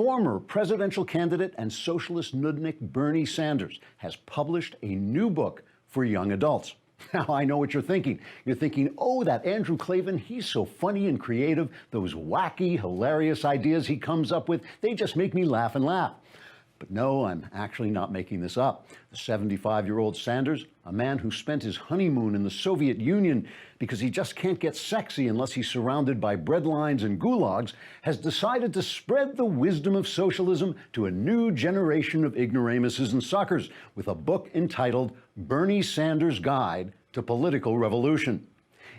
Former presidential candidate and socialist nudnik Bernie Sanders has published a new book for young adults. Now, I know what you're thinking. You're thinking, oh, that Andrew Klavan, he's so funny and creative. Those wacky, hilarious ideas he comes up with, they just make me laugh and laugh. But no, I'm actually not making this up. The 75-year-old Sanders, a man who spent his honeymoon in the Soviet Union because he just can't get sexy unless he's surrounded by breadlines and gulags, has decided to spread the wisdom of socialism to a new generation of ignoramuses and suckers with a book entitled Bernie Sanders' Guide to Political Revolution.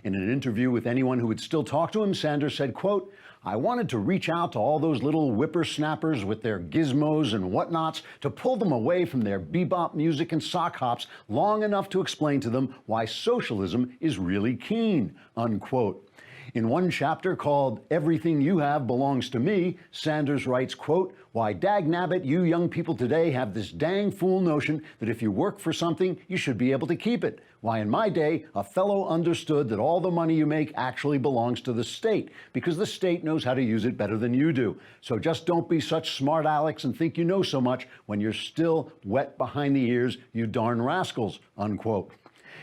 In an interview with anyone who would still talk to him, Sanders said, quote, "I wanted to reach out to all those little whippersnappers with their gizmos and whatnots to pull them away from their bebop music and sock hops long enough to explain to them why socialism is really keen," unquote. In one chapter called Everything You Have Belongs to Me, Sanders writes, quote, "Why dagnabbit you young people today have this dang fool notion that if you work for something, you should be able to keep it. Why in my day, a fellow understood that all the money you make actually belongs to the state because the state knows how to use it better than you do. So just don't be such smart Alex and think you know so much when you're still wet behind the ears, you darn rascals," unquote.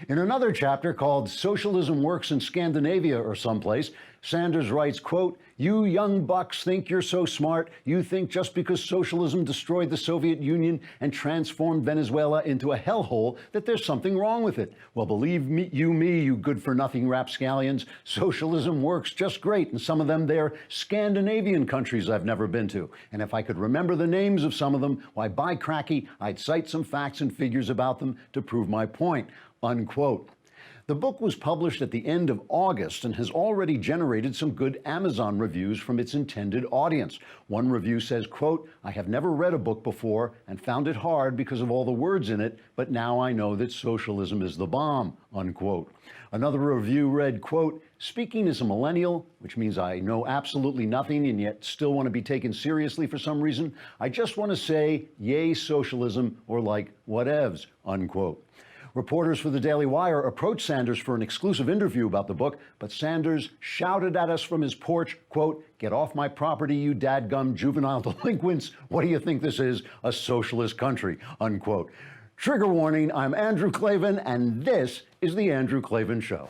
In another chapter called Socialism Works in Scandinavia or someplace, Sanders writes, quote, "You young bucks think you're so smart. You think just because socialism destroyed the Soviet Union and transformed Venezuela into a hellhole that there's something wrong with it. Well, believe me, you good-for-nothing rapscallions, socialism works just great in some of them there Scandinavian countries I've never been to. And if I could remember the names of some of them, why, by cracky, I'd cite some facts and figures about them to prove my point," unquote. The book was published at the end of August and has already generated some good Amazon reviews from its intended audience. One review says, quote, "I have never read a book before and found it hard because of all the words in it, but now I know that socialism is the bomb," unquote. Another review read, quote, "Speaking as a millennial, which means I know absolutely nothing and yet still want to be taken seriously for some reason, I just want to say, yay socialism, or like whatevs," unquote. Reporters for the Daily Wire approached Sanders for an exclusive interview about the book, but Sanders shouted at us from his porch, quote, "Get off my property, you dadgum juvenile delinquents. What do you think this is, a socialist country," unquote. Trigger warning, I'm Andrew Klavan, and this is The Andrew Klavan Show.